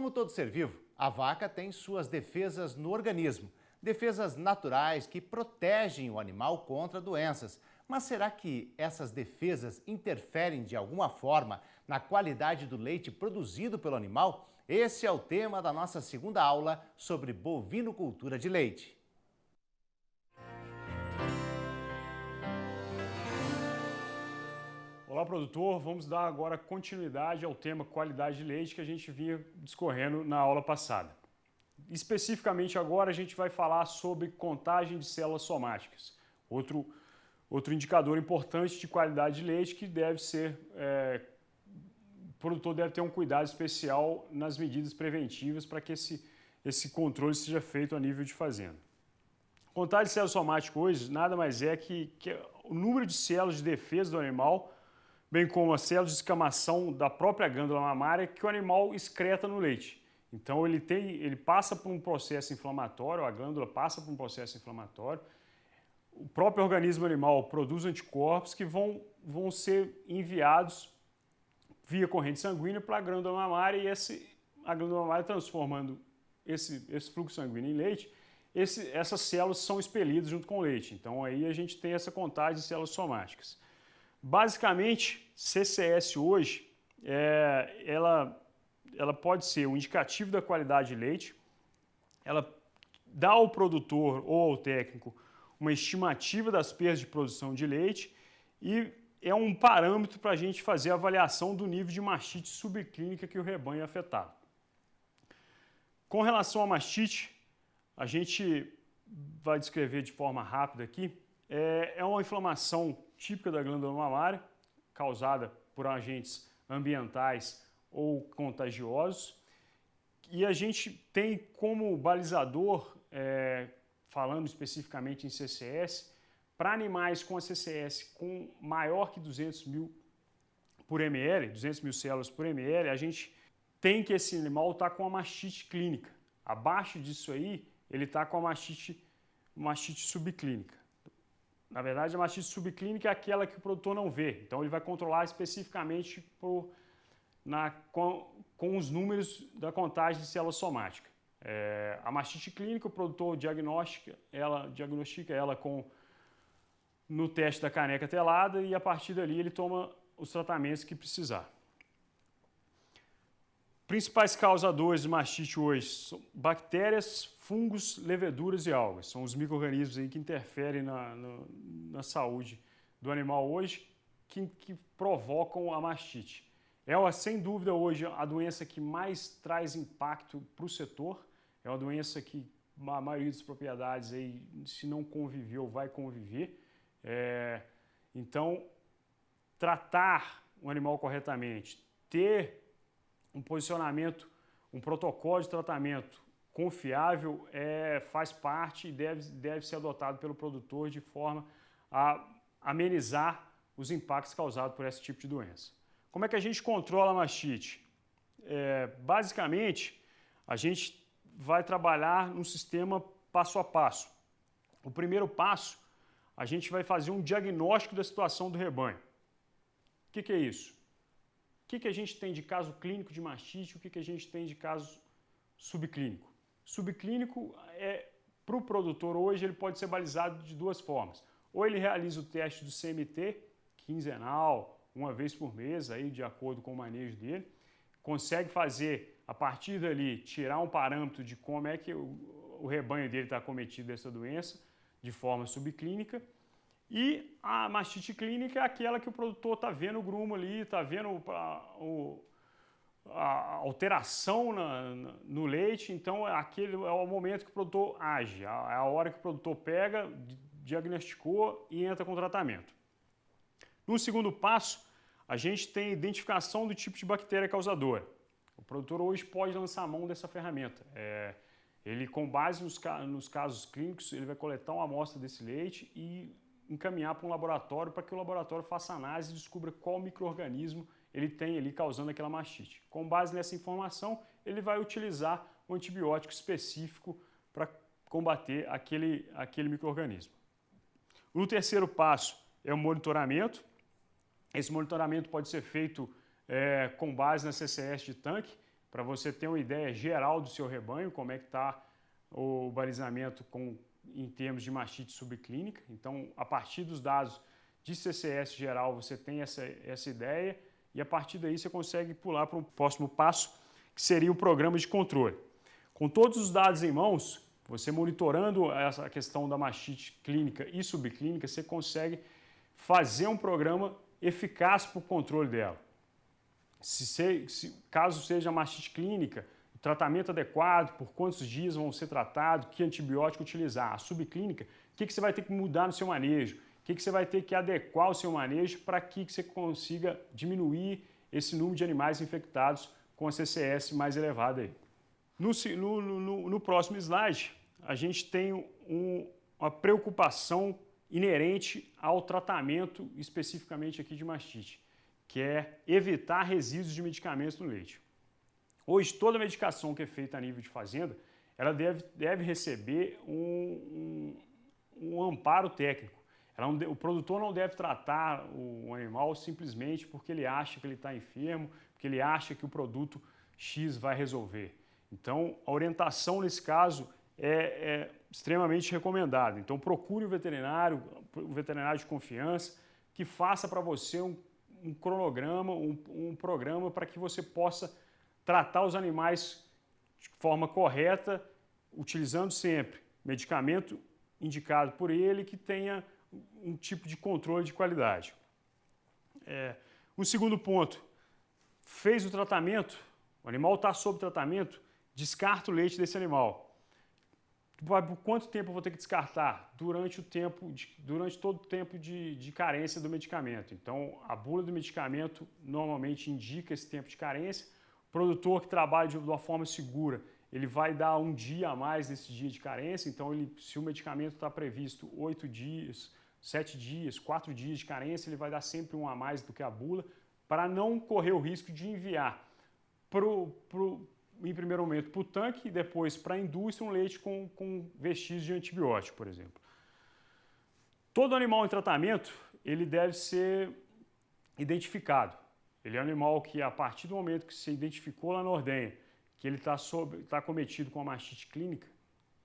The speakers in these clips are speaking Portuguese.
Como todo ser vivo, a vaca tem suas defesas no organismo, defesas naturais que protegem o animal contra doenças. Mas será que essas defesas interferem de alguma forma na qualidade do leite produzido pelo animal? Esse é o tema da nossa segunda aula sobre bovinocultura de leite. Olá, produtor. Vamos dar agora continuidade ao tema qualidade de leite que a gente vinha discorrendo na aula passada. Especificamente agora a gente vai falar sobre contagem de células somáticas, outro indicador importante de qualidade de leite que deve ser, o produtor deve ter um cuidado especial nas medidas preventivas para que esse controle seja feito a nível de fazenda. Contagem de células somáticas hoje nada mais é que o número de células de defesa do animal, bem como as células de escamação da própria glândula mamária que o animal excreta no leite. Então ele passa por um processo inflamatório, a glândula passa por um processo inflamatório, o próprio organismo animal produz anticorpos que vão ser enviados via corrente sanguínea para a glândula mamária e a glândula mamária transformando esse fluxo sanguíneo em leite, essas células são expelidas junto com o leite. Então aí a gente tem essa contagem de células somáticas. Basicamente, CCS hoje, ela pode ser um indicativo da qualidade de leite, ela dá ao produtor ou ao técnico uma estimativa das perdas de produção de leite e é um parâmetro para a gente fazer a avaliação do nível de mastite subclínica que o rebanho é afetado. Com relação à mastite, a gente vai descrever de forma rápida aqui, é uma inflamação típica da glândula mamária, causada por agentes ambientais ou contagiosos. E a gente tem como balizador, falando especificamente em CCS, para animais com a CCS com maior que 200 mil por ml, 200 mil células por ml, a gente tem que esse animal está com a mastite clínica. Abaixo disso aí, ele está com a mastite subclínica. Na verdade, a mastite subclínica é aquela que o produtor não vê. Então, ele vai controlar especificamente com os números da contagem de célula somática. A mastite clínica, o produtor diagnostica ela no teste da caneca telada e, a partir dali, ele toma os tratamentos que precisar. Principais causadores de mastite hoje são bactérias, fungos, leveduras e algas. São os micro-organismos aí que interferem na saúde do animal hoje, que provocam a mastite. Sem dúvida, hoje, a doença que mais traz impacto para o setor. É uma doença que a maioria das propriedades, aí, se não conviveu, vai conviver. Então, tratar o animal corretamente, ter um posicionamento, um protocolo de tratamento confiável faz parte e deve ser adotado pelo produtor de forma a amenizar os impactos causados por esse tipo de doença. Como é que a gente controla a mastite? Basicamente, a gente vai trabalhar num sistema passo a passo. O primeiro passo, a gente vai fazer um diagnóstico da situação do rebanho. O que é isso? O que a gente tem de caso clínico de mastite, o que a gente tem de caso subclínico? Subclínico, para o produtor hoje, ele pode ser balizado de duas formas. Ou ele realiza o teste do CMT, quinzenal, uma vez por mês, aí, de acordo com o manejo dele, consegue fazer, a partir dali, tirar um parâmetro de como é que o rebanho dele está acometido dessa doença, de forma subclínica. E a mastite clínica é aquela que o produtor está vendo o grumo ali, está vendo a alteração no leite, então é o momento que o produtor age, é a hora que o produtor pega, diagnosticou e entra com o tratamento. No segundo passo, a gente tem a identificação do tipo de bactéria causadora. O produtor hoje pode lançar a mão dessa ferramenta. Ele, com base nos casos clínicos, ele vai coletar uma amostra desse leite e encaminhar para um laboratório para que o laboratório faça análise e descubra qual micro-organismo ele tem ali causando aquela mastite. Com base nessa informação, ele vai utilizar um antibiótico específico para combater aquele micro-organismo. O terceiro passo é o monitoramento. Esse monitoramento pode ser feito com base na CCS de tanque. para você ter uma ideia geral do seu rebanho, como é que está o balizamento em termos de mastite subclínica. Então, a partir dos dados de CCS geral, você tem essa ideia e a partir daí você consegue pular para o próximo passo, que seria o programa de controle. Com todos os dados em mãos, você monitorando essa questão da mastite clínica e subclínica, você consegue fazer um programa eficaz para o controle dela. Caso seja mastite clínica, o tratamento adequado, por quantos dias vão ser tratados, que antibiótico utilizar. A subclínica, o que você vai ter que mudar no seu manejo, o que você vai ter que adequar o seu manejo para que você consiga diminuir esse número de animais infectados com a CCS mais elevada aí. No próximo slide, a gente tem uma preocupação inerente ao tratamento especificamente aqui de mastite, que é evitar resíduos de medicamentos no leite. Hoje, toda medicação que é feita a nível de fazenda, ela deve receber um amparo técnico. O produtor não deve tratar o animal simplesmente porque ele acha que ele está enfermo, porque ele acha que o produto X vai resolver. Então, a orientação nesse caso é extremamente recomendada. Então, procure o veterinário de confiança, que faça para você um cronograma, um programa para que você possa tratar os animais de forma correta, utilizando sempre medicamento indicado por ele que tenha um tipo de controle de qualidade. O segundo ponto, fez o tratamento, o animal está sob tratamento, descarta o leite desse animal. Por quanto tempo eu vou ter que descartar? Durante todo o tempo de carência do medicamento. Então, a bula do medicamento normalmente indica esse tempo de carência. O produtor que trabalha de uma forma segura, ele vai dar um dia a mais nesse dia de carência. Então, se o medicamento está previsto 8 dias, 7 dias, 4 dias de carência, ele vai dar sempre um a mais do que a bula, para não correr o risco de enviar em primeiro momento para o tanque e depois para a indústria um leite com vestígios de antibiótico, por exemplo. Todo animal em tratamento, ele deve ser identificado. Ele é um animal que, a partir do momento que se identificou lá na ordenha, que ele está cometido com a mastite clínica,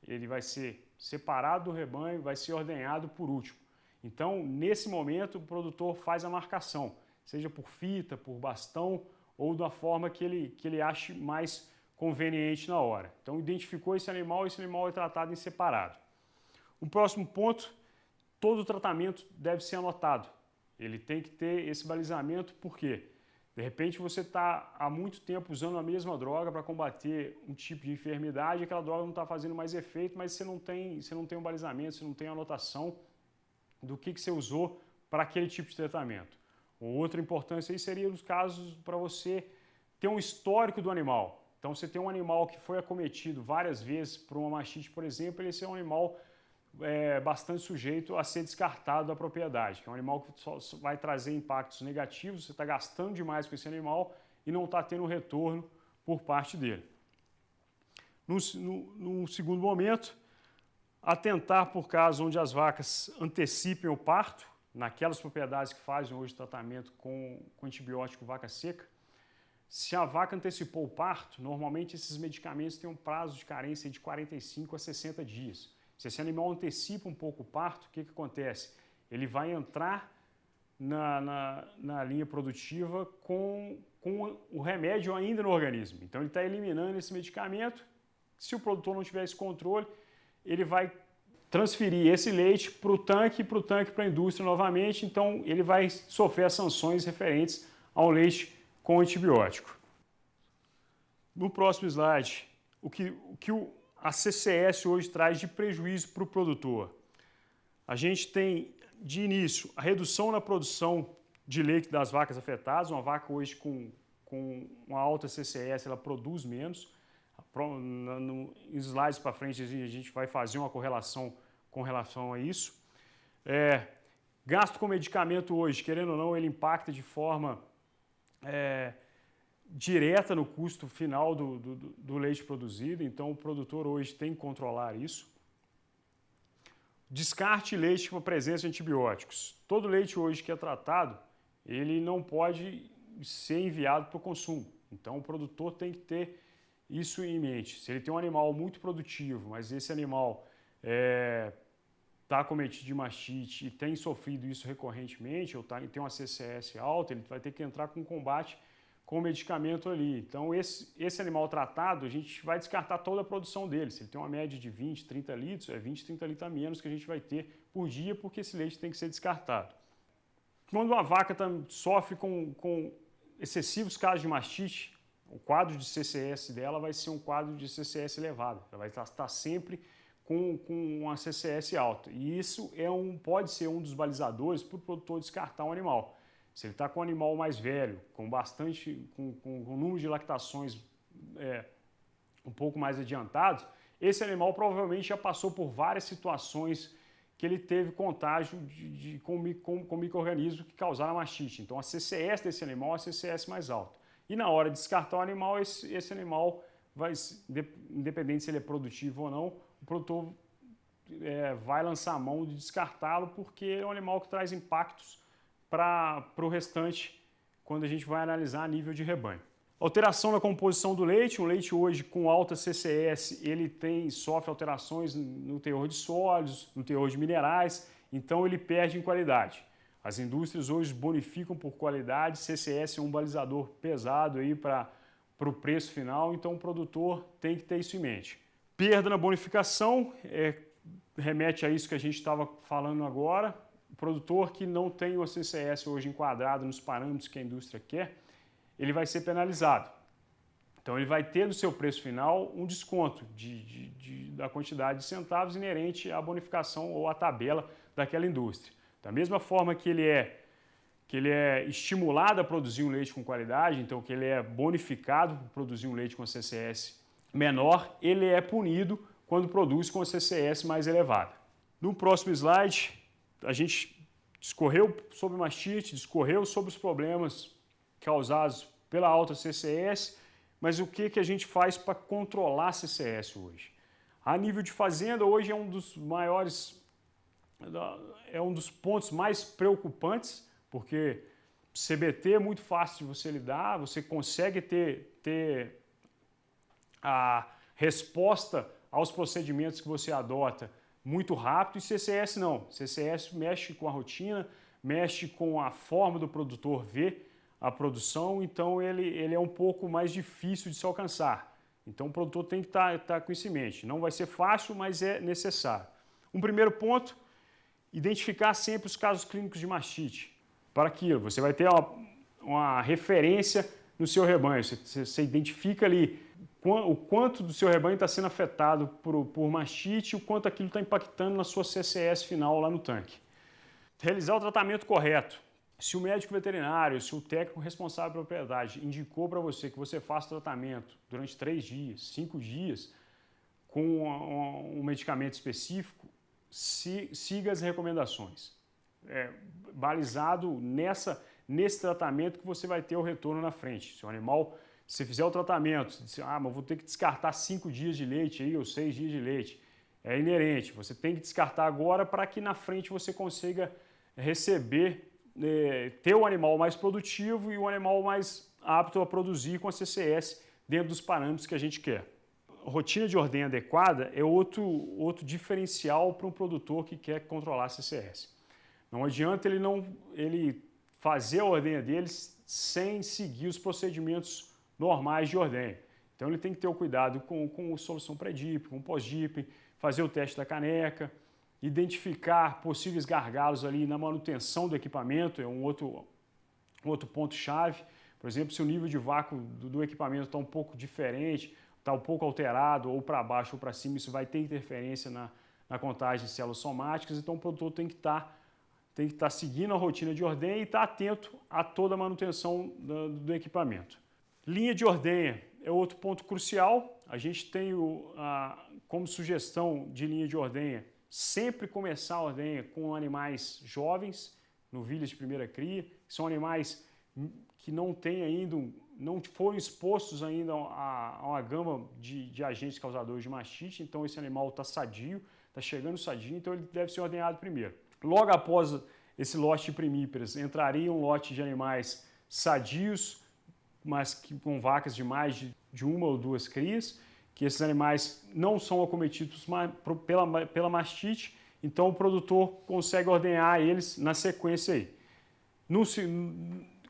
ele vai ser separado do rebanho, vai ser ordenhado por último. Então, nesse momento, o produtor faz a marcação, seja por fita, por bastão ou da forma que ele ache mais conveniente na hora. Então, identificou esse animal é tratado em separado. O próximo ponto, todo o tratamento deve ser anotado. Ele tem que ter esse balizamento, por quê? De repente, você está há muito tempo usando a mesma droga para combater um tipo de enfermidade, aquela droga não está fazendo mais efeito, mas você não tem um balizamento, você não tem anotação do que você usou para aquele tipo de tratamento. Outra importância aí seria os casos para você ter um histórico do animal. Então, você tem um animal que foi acometido várias vezes por uma mastite, por exemplo, esse é um animal bastante sujeito a ser descartado da propriedade, que é um animal que só vai trazer impactos negativos, você está gastando demais com esse animal e não está tendo retorno por parte dele. No segundo momento, atentar por casos onde as vacas antecipem o parto, naquelas propriedades que fazem hoje tratamento com antibiótico vaca seca. Se a vaca antecipou o parto, normalmente esses medicamentos têm um prazo de carência de 45 a 60 dias. Se esse animal antecipa um pouco o parto, o que acontece? Ele vai entrar na linha produtiva com o remédio ainda no organismo. Então ele está eliminando esse medicamento. Se o produtor não tiver esse controle, ele vai transferir esse leite para o tanque e para a indústria novamente. Então ele vai sofrer as sanções referentes ao leite com antibiótico. No próximo slide, o que a CCS hoje traz de prejuízo para o produtor. A gente tem, de início, a redução na produção de leite das vacas afetadas. Uma vaca hoje com uma alta CCS, ela produz menos. Nos slides para frente, a gente vai fazer uma correlação com relação a isso. Gasto com medicamento hoje, querendo ou não, ele impacta de forma direta no custo final do leite produzido, então o produtor hoje tem que controlar isso. Descarte leite com a presença de antibióticos. Todo leite hoje que é tratado, ele não pode ser enviado para o consumo. Então o produtor tem que ter isso em mente. Se ele tem um animal muito produtivo, mas esse animal está acometido de mastite e tem sofrido isso recorrentemente, ou tem uma CCS alta, ele vai ter que entrar com combate com o medicamento ali. Então esse animal tratado, a gente vai descartar toda a produção dele. Se ele tem uma média de 20, 30 litros, é 20, 30 litros a menos que a gente vai ter por dia, porque esse leite tem que ser descartado. Quando uma vaca sofre com excessivos casos de mastite, o quadro de CCS dela vai ser um quadro de CCS elevado. Ela vai estar sempre com uma CCS alta. E isso pode ser um dos balizadores para o produtor descartar um animal. Se ele está com um animal mais velho, com um número de lactações um pouco mais adiantado, esse animal provavelmente já passou por várias situações que ele teve contágio com micro-organismos que causaram mastite. Então a CCS desse animal é a CCS mais alta. E na hora de descartar o animal, esse animal vai, independente se ele é produtivo ou não, o produtor vai lançar a mão de descartá-lo, porque é um animal que traz impactos para o restante quando a gente vai analisar a nível de rebanho. Alteração na composição do leite. O leite hoje com alta CCS, ele sofre alterações no teor de sólidos, no teor de minerais, então ele perde em qualidade. As indústrias hoje bonificam por qualidade, CCS é um balizador pesado aí para o preço final, então o produtor tem que ter isso em mente. Perda na bonificação, remete a isso que a gente estava falando agora. O produtor que não tem o CCS hoje enquadrado nos parâmetros que a indústria quer, ele vai ser penalizado. Então ele vai ter no seu preço final um desconto da quantidade de centavos inerente à bonificação ou à tabela daquela indústria. Da mesma forma que ele é estimulado a produzir um leite com qualidade, então que ele é bonificado por produzir um leite com CCS menor, ele é punido quando produz com a CCS mais elevada. No próximo slide, a gente discorreu sobre mastite, discorreu sobre os problemas causados pela alta CCS, mas o que a gente faz para controlar a CCS hoje? A nível de fazenda, hoje é um dos pontos mais preocupantes, porque CBT é muito fácil de você lidar, você consegue ter a resposta aos procedimentos que você adota muito rápido, e CCS não. CCS mexe com a rotina, mexe com a forma do produtor ver a produção, então ele é um pouco mais difícil de se alcançar. Então o produtor tem que estar com isso em mente. Não vai ser fácil, mas é necessário. Um primeiro ponto, identificar sempre os casos clínicos de mastite. Para aquilo, você vai ter uma referência no seu rebanho, você identifica ali o quanto do seu rebanho está sendo afetado por mastite e o quanto aquilo está impactando na sua CCS final lá no tanque. Realizar o tratamento correto. Se o médico veterinário, se o técnico responsável pela propriedade indicou para você que você faça tratamento durante 3 dias, 5 dias, com um medicamento específico, siga as recomendações. Balizado nesse tratamento que você vai ter o retorno na frente. Se o animal, se fizer o tratamento, mas vou ter que descartar 5 dias de leite aí, ou 6 dias de leite, é inerente. Você tem que descartar agora para que na frente você consiga receber, ter o animal mais produtivo e o animal mais apto a produzir com a CCS dentro dos parâmetros que a gente quer. Rotina de ordenha adequada é outro diferencial para um produtor que quer controlar a CCS. Não adianta ele fazer a ordenha deles sem seguir os procedimentos normais de ordenha. Então ele tem que ter o cuidado com solução pré-dip, com pós-dip, fazer o teste da caneca, identificar possíveis gargalos ali na manutenção do equipamento, é um outro ponto-chave. Por exemplo, se o nível de vácuo do equipamento está um pouco diferente, está um pouco alterado, ou para baixo ou para cima, isso vai ter interferência na contagem de células somáticas, então o produtor tem que estar seguindo a rotina de ordenha e estar atento a toda a manutenção do equipamento. Linha de ordenha é outro ponto crucial. A gente tem como sugestão de linha de ordenha sempre começar a ordenha com animais jovens, novilhas de primeira cria, que são animais que não foram expostos ainda a uma gama de agentes causadores de mastite, então esse animal está sadio, está chegando sadio, então ele deve ser ordenhado primeiro. Logo após esse lote de primíparas, entraria um lote de animais sadios, mas com vacas de mais de uma ou duas crias, que esses animais não são acometidos pela mastite, então o produtor consegue ordenhar eles na sequência aí.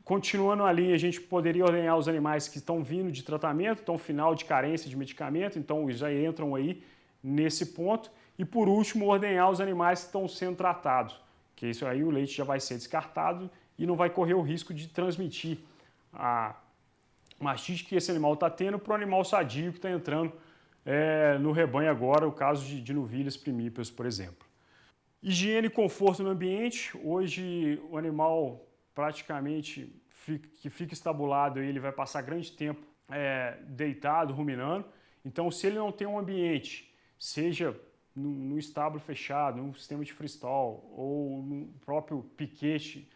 Continuando a linha, a gente poderia ordenhar os animais que estão vindo de tratamento, então final de carência de medicamento, então já entram aí nesse ponto. E por último, ordenhar os animais que estão sendo tratados, que isso aí o leite já vai ser descartado e não vai correr o risco de transmitir a mastite que esse animal está tendo para o animal sadio que está entrando no rebanho agora, o caso de novilhas primíparas, por exemplo. Higiene e conforto no ambiente. Hoje o animal praticamente que fica estabulado, ele vai passar grande tempo deitado, ruminando. Então, se ele não tem um ambiente, seja no estábulo fechado, num sistema de freestall ou no próprio piquete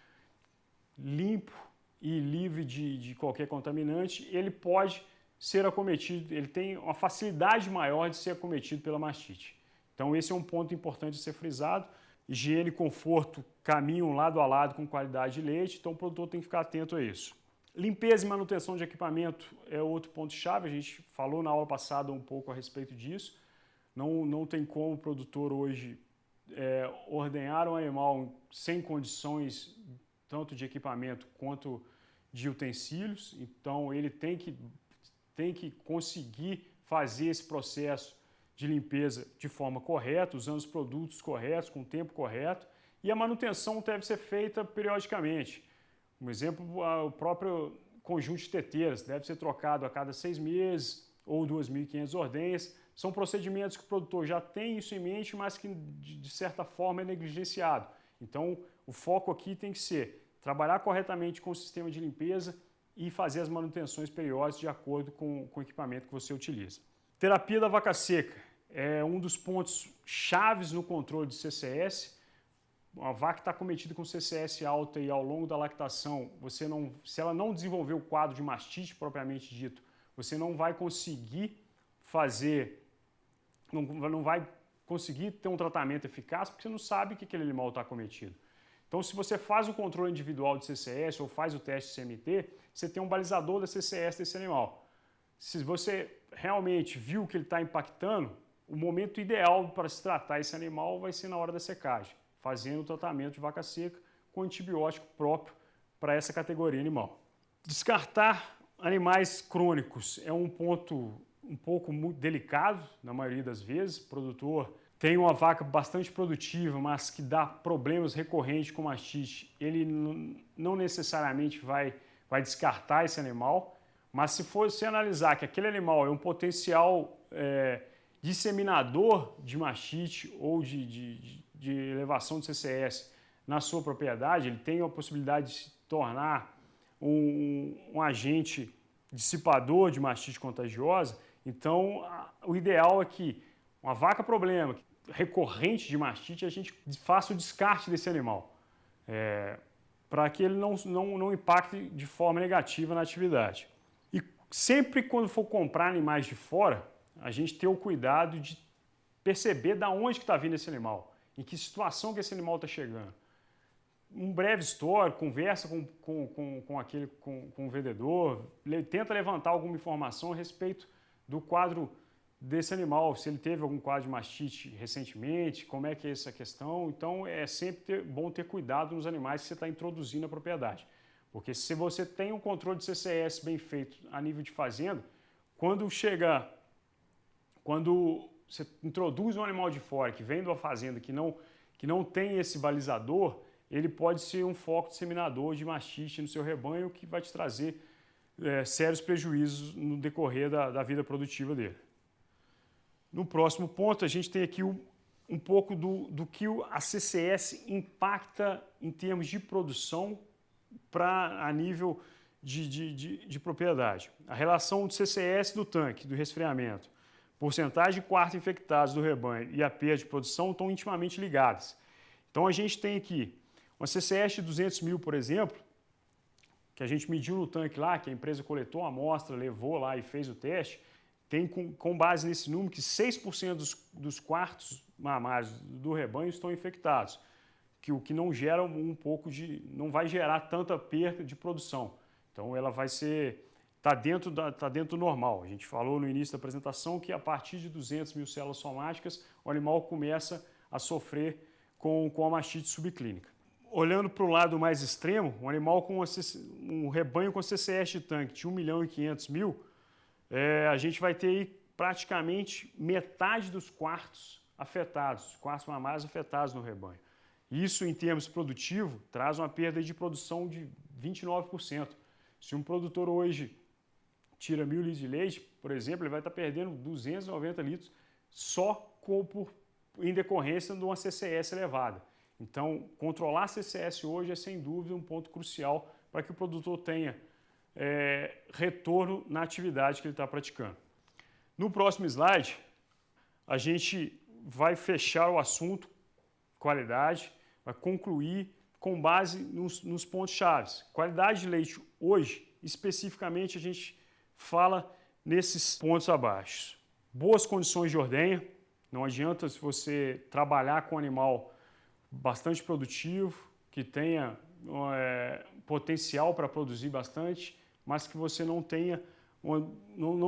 limpo e livre de qualquer contaminante, ele pode ser acometido, ele tem uma facilidade maior de ser acometido pela mastite. Então esse é um ponto importante de ser frisado. Higiene e conforto caminham lado a lado com qualidade de leite, então o produtor tem que ficar atento a isso. Limpeza e manutenção de equipamento é outro ponto-chave, a gente falou na aula passada um pouco a respeito disso. Não tem como o produtor hoje ordenhar um animal sem condições tanto de equipamento quanto de utensílios, então ele tem que conseguir fazer esse processo de limpeza de forma correta, usando os produtos corretos, com o tempo correto, e a manutenção deve ser feita periodicamente. Um exemplo, o próprio conjunto de teteiras deve ser trocado a cada 6 meses ou 2.500 ordenhas. São procedimentos que o produtor já tem isso em mente, mas que de certa forma é negligenciado. Então o foco aqui tem que ser trabalhar corretamente com o sistema de limpeza e fazer as manutenções periódicas de acordo com o equipamento que você utiliza. Terapia da vaca seca é um dos pontos chaves no controle de CCS. A vaca está acometida com CCS alta e ao longo da lactação, se ela não desenvolver o quadro de mastite propriamente dito, você não vai conseguir não vai conseguir ter um tratamento eficaz porque você não sabe que aquele animal está acometido. Então, se você faz um controle individual de CCS ou faz o teste CMT, você tem um balizador da CCS desse animal. Se você realmente viu que ele está impactando, o momento ideal para se tratar esse animal vai ser na hora da secagem, fazendo o tratamento de vaca seca com antibiótico próprio para essa categoria animal. Descartar animais crônicos é um ponto um pouco delicado, na maioria das vezes. O produtor tem uma vaca bastante produtiva, mas que dá problemas recorrentes com mastite, ele não necessariamente vai descartar esse animal, mas se você analisar que aquele animal é um potencial disseminador de mastite ou de elevação de CCS na sua propriedade, ele tem a possibilidade de se tornar um agente dissipador de mastite contagiosa. Então, o ideal é que uma vaca problema recorrente de mastite, a gente faça o descarte desse animal, para que ele não impacte de forma negativa na atividade. E sempre quando for comprar animais de fora, a gente ter o cuidado de perceber de onde está vindo esse animal, em que situação que esse animal está chegando. Um breve histórico, conversa com o vendedor, tenta levantar alguma informação a respeito do quadro desse animal, se ele teve algum quadro de mastite recentemente, como é que é essa questão. Então é sempre bom ter cuidado nos animais que você está introduzindo na propriedade, porque se você tem um controle de CCS bem feito a nível de fazenda, quando você introduz um animal de fora que vem de uma fazenda que não tem esse balizador, ele pode ser um foco disseminador de mastite no seu rebanho que vai te trazer sérios prejuízos no decorrer da vida produtiva dele. No próximo ponto, a gente tem aqui um pouco do que a CCS impacta em termos de produção a nível de propriedade. A relação do CCS do tanque, do resfriamento, porcentagem de quartos infectados do rebanho e a perda de produção estão intimamente ligadas. Então a gente tem aqui uma CCS de 200 mil, por exemplo, que a gente mediu no tanque lá, que a empresa coletou a amostra, levou lá e fez o teste, tem com base nesse número que 6% dos quartos mamários do rebanho estão infectados, o que não gera não vai gerar tanta perda de produção. Então ela vai ser está dentro do normal. A gente falou no início da apresentação que a partir de 200 mil células somáticas, o animal começa a sofrer com a mastite subclínica. Olhando para o lado mais extremo, um animal com um rebanho com CCS de tanque de 1.500.000, a gente vai ter aí praticamente metade dos quartos afetados, quartos mamários afetados no rebanho. Isso, em termos produtivos, traz uma perda de produção de 29%. Se um produtor hoje tira 1.000 litros de leite, por exemplo, ele vai estar perdendo 290 litros só em decorrência de uma CCS elevada. Então, controlar a CCS hoje é, sem dúvida, um ponto crucial para que o produtor tenha retorno na atividade que ele está praticando. No próximo slide, a gente vai fechar o assunto qualidade, vai concluir com base nos pontos chaves. Qualidade de leite hoje, especificamente, a gente fala nesses pontos abaixo. Boas condições de ordenha, não adianta se você trabalhar com um animal bastante produtivo, que tenha potencial para produzir bastante, mas que você não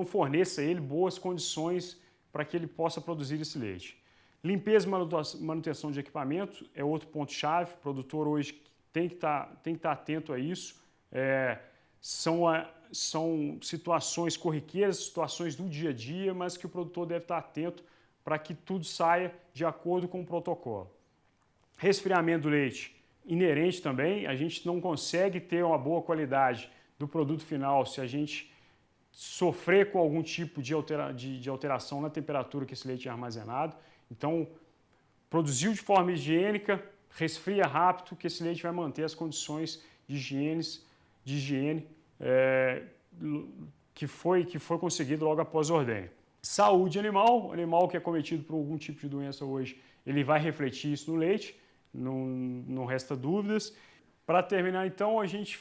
forneça a ele boas condições para que ele possa produzir esse leite. Limpeza e manutenção de equipamento é outro ponto-chave. O produtor hoje tem que estar atento a isso. São situações corriqueiras, situações do dia a dia, mas que o produtor deve estar atento para que tudo saia de acordo com o protocolo. Resfriamento do leite, inerente também. A gente não consegue ter uma boa qualidade do produto final se a gente sofrer com algum tipo de alteração na temperatura que esse leite é armazenado. Então, produziu de forma higiênica, resfria rápido, que esse leite vai manter as condições de higiene que foi conseguido logo após a ordenha. Saúde animal, o animal que é cometido por algum tipo de doença hoje, ele vai refletir isso no leite, não resta dúvidas. Para terminar, então, a gente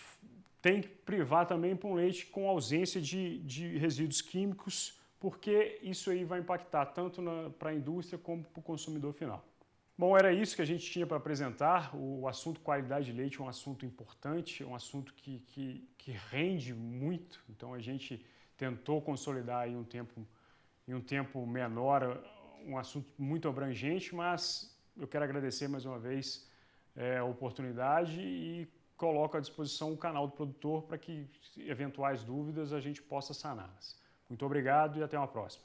tem que privar também para um leite com ausência de resíduos químicos, porque isso aí vai impactar tanto para a indústria como para o consumidor final. Bom, era isso que a gente tinha para apresentar. O assunto qualidade de leite é um assunto importante, é um assunto que rende muito. Então, a gente tentou consolidar em um tempo menor, um assunto muito abrangente, mas eu quero agradecer mais uma vez a oportunidade e coloco à disposição o canal do produtor para que eventuais dúvidas a gente possa saná-las. Muito obrigado e até uma próxima.